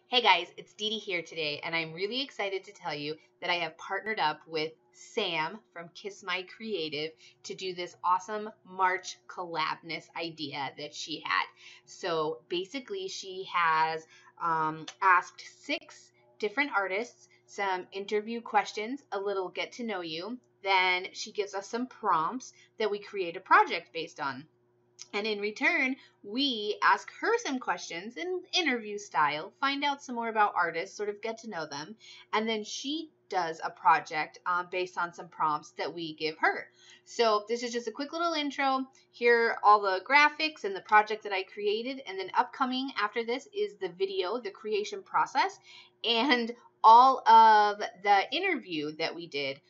Hey guys, it's DeeDee here today, and I'm really excited to tell you that I have partnered up with Sam from KissmyCreative to do this awesome March Collabness idea that she had. So basically, she has asked 6 different artists some interview questions, a little get to know you. Then she gives us some prompts that we create a project based on. And in return, we ask her some questions in interview style, find out some more about artists, sort of get to know them. And then she does a project based on some prompts that we give her. So this is just a quick little intro. Here are all the graphics and the project that I created. And then upcoming after this is the video, the creation process, and all of the interview that we did.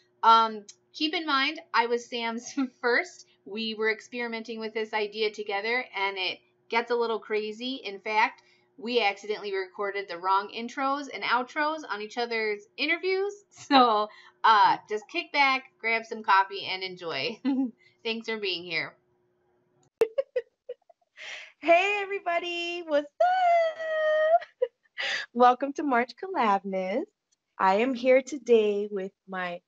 Keep in mind, I was Sam's first. We were experimenting with this idea together, and it gets a little crazy. In fact, we accidentally recorded the wrong intros and outros on each other's interviews. So just kick back, grab some coffee, and enjoy. Thanks for being here. Hey everybody, what's up? Welcome to March Collabness. I am here today with my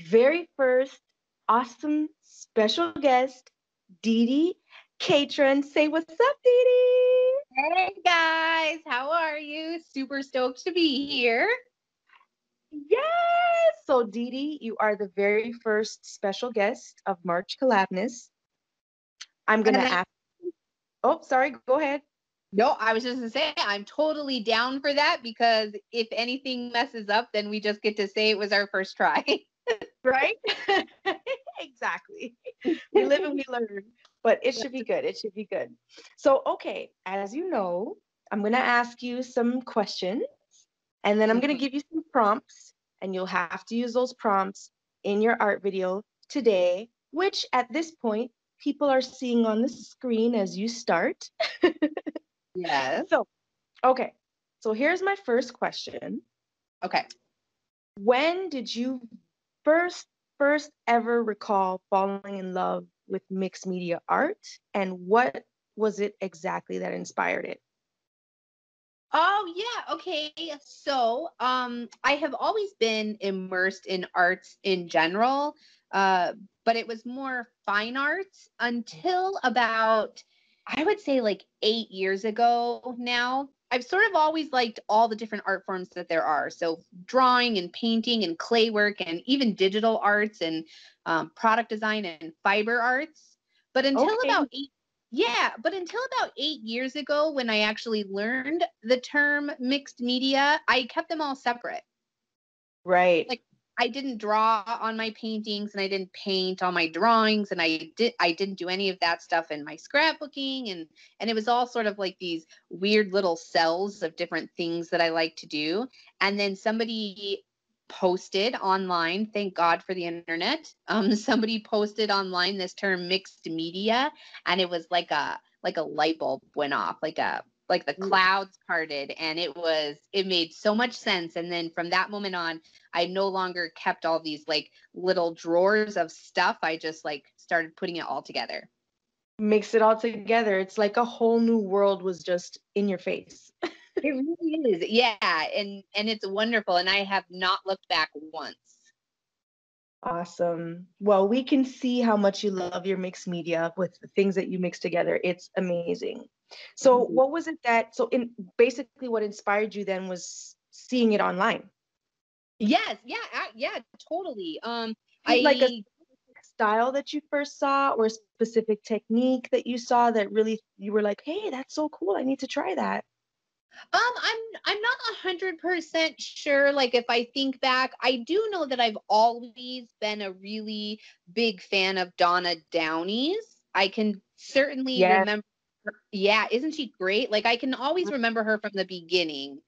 very first awesome special guest, DeeDee. Catron, say what's up, DeeDee. Hey guys, how are you? Super stoked to be here. Yes! So DeeDee, you are the very first special guest of March Collabness. I'm gonna ask. Oh, sorry, go ahead. No, I was just gonna say I'm totally down for that because if anything messes up, then we just get to say it was our first try. Right? Exactly. We live and we learn, but it should be good. It should be good. So, okay, as you know, I'm going to ask you some questions and then I'm going to give you some prompts, and you'll have to use those prompts in your art video today, which at this point, people are seeing on the screen as you start. Yes. So, okay. So, here's my first question. Okay. When did you first ever recall falling in love with mixed media art, and what was it exactly that inspired it? Oh yeah, okay. So, I have always been immersed in arts in general, uh, but it was more fine arts until about, I would say like 8 years ago now. I've sort of always liked all the different art forms that there are. So drawing and painting and clay work and even digital arts and product design and fiber arts. But until Okay, about but until about 8 years ago, when I actually learned the term mixed media, I kept them all separate. right. Like I didn't draw on my paintings and I didn't paint on my drawings and I didn't do any of that stuff in my scrapbooking and it was all sort of like these weird little cells of different things that I like to do. And then somebody posted online, thank God for the internet. Somebody posted online this term mixed media, and it was like a light bulb went off, like the clouds parted, and it made so much sense. And then from that moment on, I no longer kept all these like little drawers of stuff. I just like started putting it all together. Mix it all together. It's like a whole new world was just in your face. It really is. Yeah, and it's wonderful, and I have not looked back once. Awesome. Well, we can see how much you love your mixed media with the things that you mix together. It's amazing. So, Mhm. what was it that, so in basically what inspired you then was seeing it online? Yes, yeah, yeah, totally. Like a I style that you first saw, or a specific technique that you saw that really you were like, hey, that's so cool, I need to try that? I'm not 100% sure. Like if I think back, I do know that I've always been a really big fan of Donna Downey's. I can certainly Yes. remember. Yeah, isn't she great? Like I can always remember her from the beginning.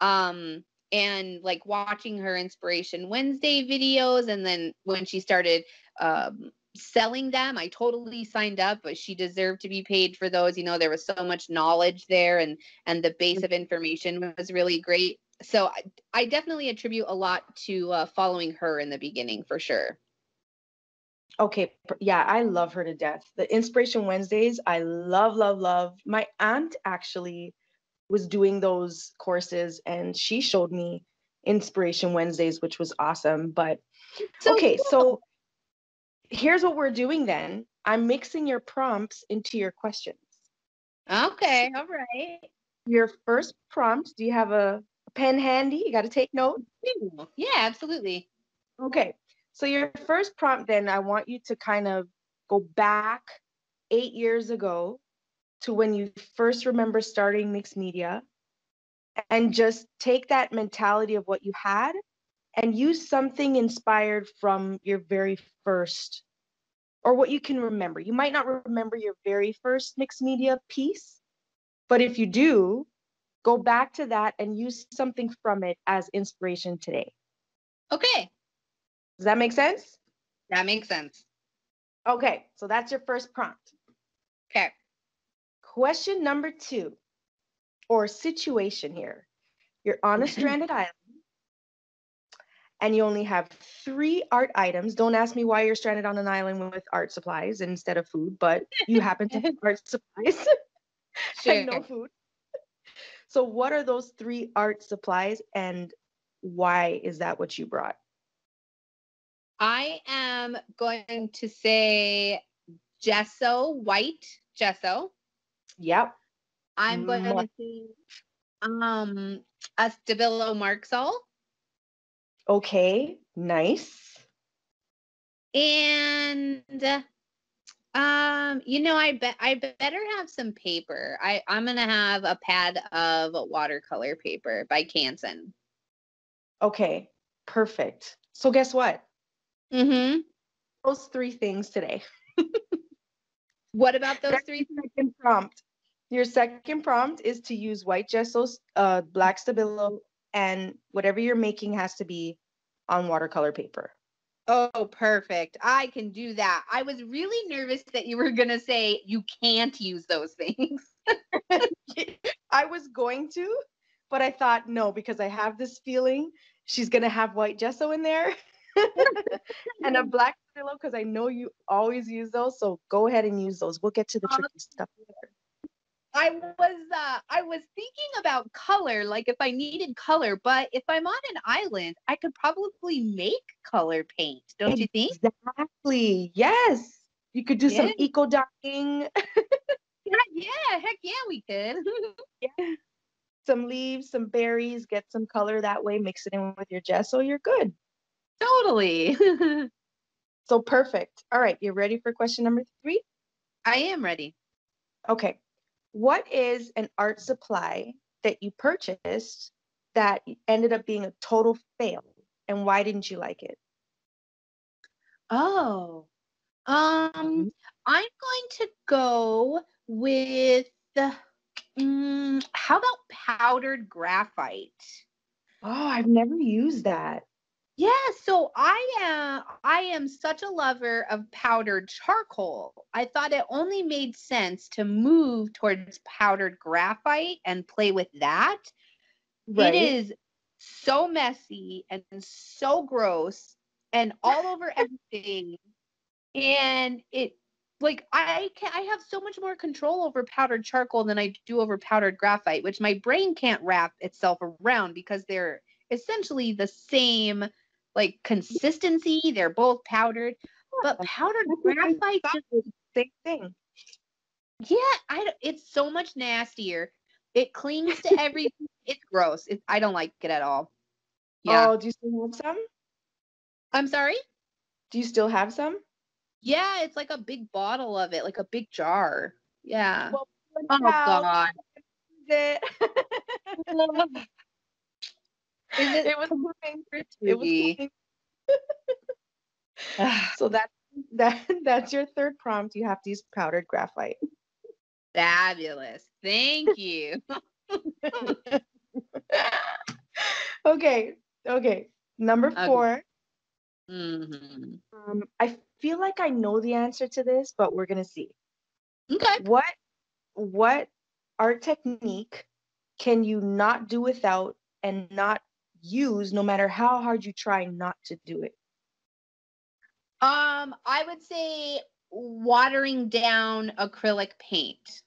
Um, and like watching her Inspiration Wednesday videos, and then when she started selling them, I totally signed up, but she deserved to be paid for those. There was so much knowledge there, and the base of information was really great. So I definitely attribute a lot to following her in the beginning for sure. Okay, yeah, I love her to death. The Inspiration Wednesdays, I love, love, love. My aunt actually was doing those courses, and she showed me Inspiration Wednesdays, which was awesome. But So okay, cool. so here's what we're doing then. I'm mixing your prompts into your questions. Okay, all right. Your first prompt, do you have a pen handy? You got to take note. Yeah, absolutely. Okay, so your first prompt then, I want you to kind of go back 8 years ago to when you first remember starting mixed media, and just take that mentality of what you had and use something inspired from your very first, or what you can remember. You might not remember your very first mixed media piece, but if you do, go back to that and use something from it as inspiration today. Okay, Does that make sense? that makes sense. Okay, so that's your first prompt. Okay. Question number 2, or situation here. You're on a stranded island and you only have 3 art items. Don't ask me why you're stranded on an island with art supplies instead of food, but you happen to have art supplies Sure. and no food. So what are those 3 art supplies, and why is that what you brought? I am going to say gesso, white gesso. Yep. I'm going to say a Stabilo Marxall. Okay, nice. And I better have some paper. I'm gonna have a pad of watercolor paper by Canson. Okay, perfect. So guess what? Mm-hmm. Those 3 things today. What about those That's 3 your things? second prompt. Your second prompt is to use white gesso, black Stabilo, and whatever you're making has to be on watercolor paper. Oh, perfect. I can do that. I was really nervous that you were gonna say you can't use those things. I was going to, but I thought no, because I have this feeling she's gonna have white gesso in there and a black Stabilo, because I know you always use those. So go ahead and use those. We'll get to the tricky stuff later. I was thinking about color, like if I needed color, but if I'm on an island, I could probably make color paint, don't you think? Exactly. Yes. You could do Yeah, some eco dyeing, yeah, heck yeah, we could. some leaves, some berries, get some color that way, mix it in with your gesso, you're good. Totally. So perfect. All right, you ready for question number 3? I am ready. Okay. What is an art supply that you purchased that ended up being a total fail, and why didn't you like it? Oh, Mhm. I'm going to go with how about powdered graphite? Oh, I've never used that. Yeah, so I am such a lover of powdered charcoal. I thought it only made sense to move towards powdered graphite and play with that. It Right. is so messy and so gross and all over everything. And it like I have so much more control over powdered charcoal than I do over powdered graphite, which my brain can't wrap itself around because they're essentially the same like consistency. They're both powdered, but powdered That's what I graphite thought just was the same thing. yeah, it's so much nastier. It clings to everything. It's gross. I don't like it at all. Yeah. Oh, do you still have some? I'm sorry? Do you still have some? Yeah, it's like a big bottle of it, like a big jar. Yeah. Well, put it Oh out. God. It. Is it It was coming. It was pretty? coming. So that's your third prompt. You have to use powdered graphite. Fabulous. Thank you. Okay. Okay. Number Okay. 4. Hmm. I feel like I know the answer to this, but we're gonna see. Okay. What art technique can you not do without and not use no matter how hard you try not to do it? I would say watering down acrylic paint.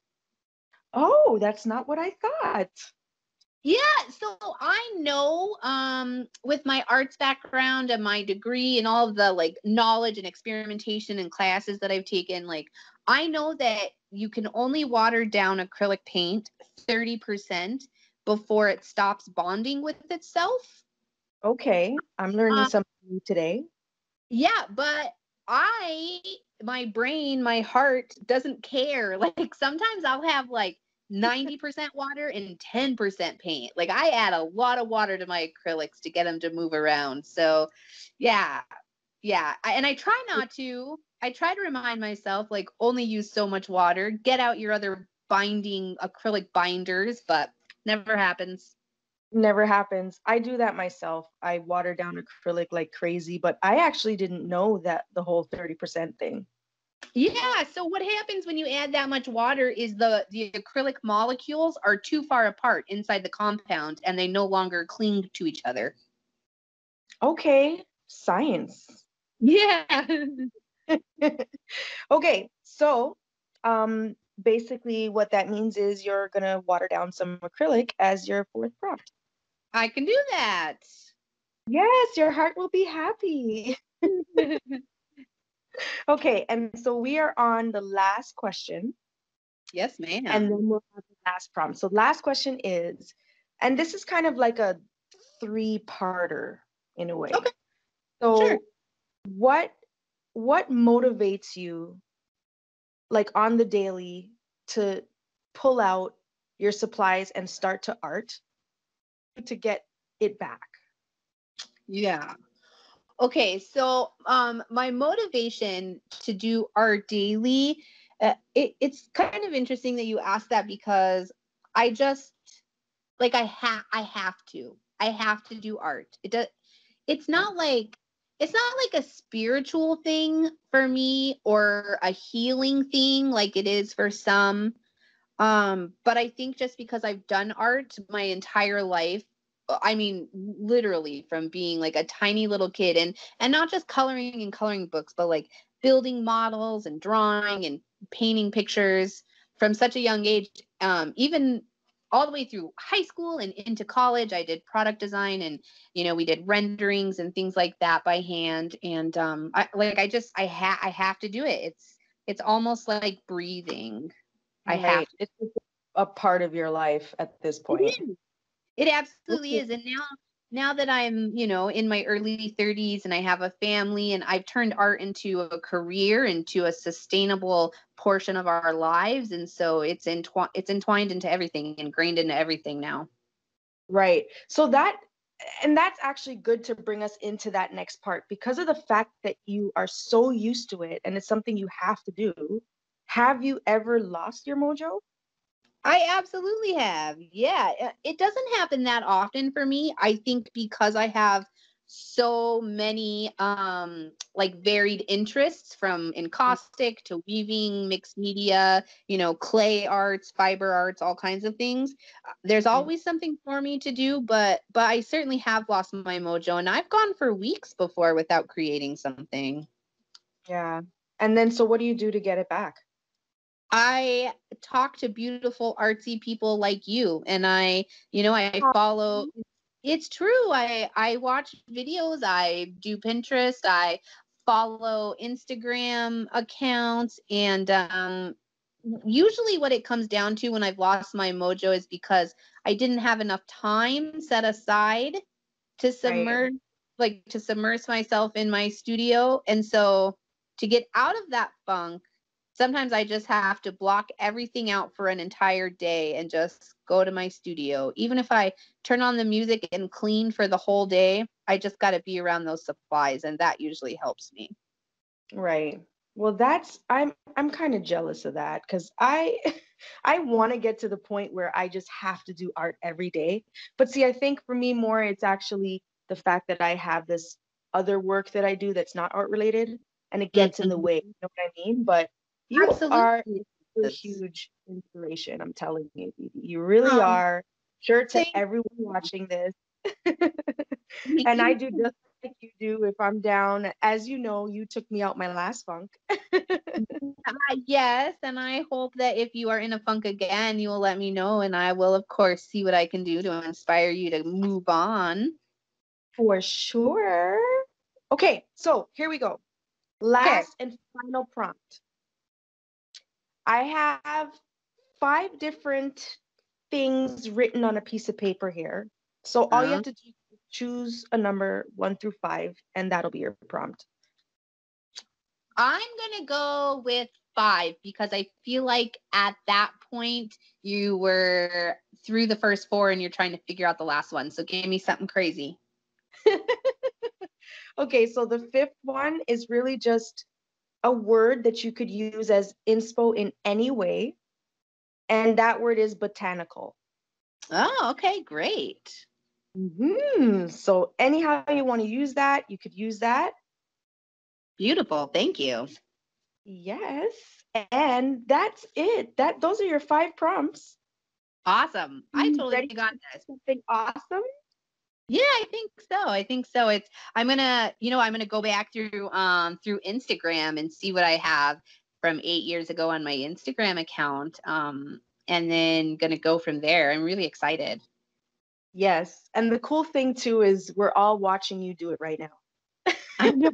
Oh, that's not what I thought. Yeah, so I know with my arts background and my degree and all of the like knowledge and experimentation and classes that I've taken, like I know that you can only water down acrylic paint 30% before it stops bonding with itself. Okay, I'm learning Um, something new today. yeah, but my brain, my heart doesn't care. Like sometimes I'll have like 90% water and 10% paint. Like I add a lot of water to my acrylics to get them to move around. So yeah, yeah. And I try not to. I try to remind myself like only use so much water. Get out your other binding acrylic binders, but never happens. Never happens. I do that myself. I water down acrylic like crazy, but I actually didn't know that the whole 30% thing. Yeah, so what happens when you add that much water is the acrylic molecules are too far apart inside the compound and they no longer cling to each other. Okay, science. Yeah. Okay, so basically what that means is you're gonna water down some acrylic as your fourth prompt. I can do that. Yes, your heart will be happy. Okay, and so we are on the last question, Yes, and ma'am. then we'll have the last prompt. So last question is, and this is kind of like a three-parter in a way. Okay, sure. So what what motivates you like on the daily to pull out your supplies and start to art to get it back? Yeah. Okay, so my motivation to do art daily, it's kind of interesting that you asked that because I just like I have to do art. It's not like it's not like a spiritual thing for me or a healing thing like it is for some. But I think just because I've done art my entire life, I mean, literally from being like a tiny little kid and not just coloring and coloring books, but like building models and drawing and painting pictures from such a young age, even all the way through high school and into college, I did product design and we did renderings and things like that by hand. And I have to do it. It's almost like breathing. I have Right. It's just a part of your life at this It point. is. It absolutely Okay. is. And now that I'm, in my early 30s and I have a family and I've turned art into a career, into a sustainable portion of our lives. And so it's entwined into everything, ingrained into everything now. Right. And that's actually good to bring us into that next part because of the fact that you are so used to it and it's something you have to do. Have you ever lost your mojo? I absolutely have. Yeah. It doesn't happen that often for me. I think because I have so many like varied interests from encaustic to weaving, mixed media, clay arts, fiber arts, all kinds of things. There's Mhm. always something for me to do, but I certainly have lost my mojo and I've gone for weeks before without creating something. Yeah. And then so what do you do to get it back? I talk to beautiful artsy people like you and I follow. It's true. I watch videos, I do Pinterest, I follow Instagram accounts and usually what it comes down to when I've lost my mojo is because I didn't have enough time set aside to Right. submerge myself in my studio. And so to get out of that funk, sometimes I just have to block everything out for an entire day and just go to my studio. Even if I turn on the music and clean for the whole day, I just got to be around those supplies and that usually helps me. Right. Well, I'm kind of jealous of that because I I want to get to the point where I just have to do art every day. But see, I think for me more it's actually the fact that I have this other work that I do that's not art related and it gets in the way. Mhm. You know what I mean? But you are Absolutely. a Yes. huge inspiration, I'm telling you, DeeDee. You really Um, are. Sure to thank everyone watching this. thank And I you. do just like you do if I'm down. As you know, you took me out my last funk. Yes, and I hope that if you are in a funk again, you will let me know, and I will, of course, see what I can do to inspire you to move on. For sure. Okay, so here we go. Okay. Last and final prompt. I have 5 different things written on a piece of paper here. So all you have to do is choose a number 1 through 5, and that'll be your prompt. I'm going to go with 5 because I feel like at that point you were through the first 4 and you're trying to figure out the last one. So give me something crazy. Okay, so the 5th one is really just a word that you could use as inspo in any way. And that word is botanical. Oh, okay, great. So anyhow you want to use that, you could use that. Beautiful. Thank you. Yes. And that's it. Those are your 5 prompts. Awesome. I totally Ready got to do this. something awesome? Yeah, I think so. I'm gonna go back through Instagram and see what I have from 8 years ago on my Instagram account. And then gonna go from there. I'm really excited. Yes. And the cool thing too is we're all watching you do it right now. I know.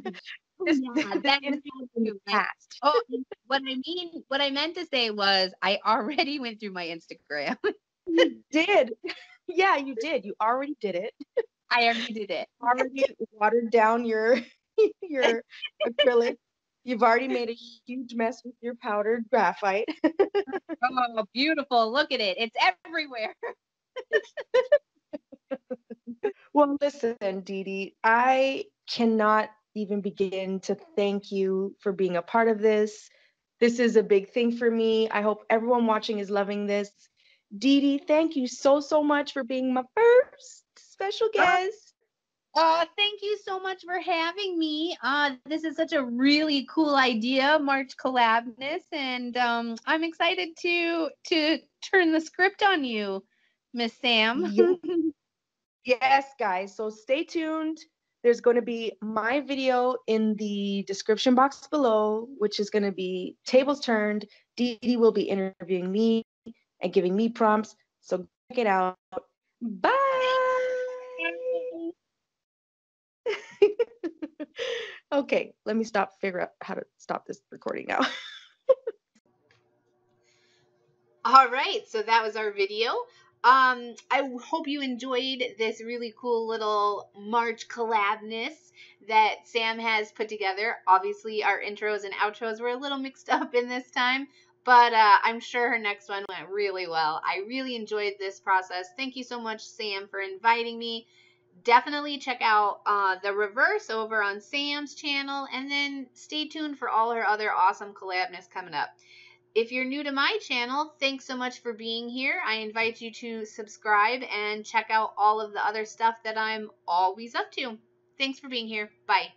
This, Yeah, this that is interview is in the true. past. Oh, what I meant to say was I already went through my Instagram. You did. Yeah, you did. You already did it. I already did it. Already watered down your your acrylic. You've already made a huge mess with your powdered graphite. Oh, beautiful. Look at it. It's everywhere. Well, listen, DeeDee, I cannot even begin to thank you for being a part of this. This is a big thing for me. I hope everyone watching is loving this. DeeDee, thank you so, so much for being my first special guest. Thank you so much for having me. This is such a really cool idea, March Collabness, and I'm excited to turn the script on you, Miss Sam. Yes, yes, guys. So stay tuned. There's going to be my video in the description box below, which is going to be tables turned. DeeDee will be interviewing me and giving me prompts. So check it out. Bye. Okay, let me figure out how to stop this recording now. All right, so that was our video. I hope you enjoyed this really cool little March collabness that Sam has put together. Obviously, our intros and outros were a little mixed up in this time, but I'm sure her next one went really well. I really enjoyed this process. Thank you so much, Sam, for inviting me. Definitely check out the reverse over on Sam's channel, and then stay tuned for all her other awesome collabness coming up. If you're new to my channel, thanks so much for being here. I invite you to subscribe and check out all of the other stuff that I'm always up to. Thanks for being here. Bye.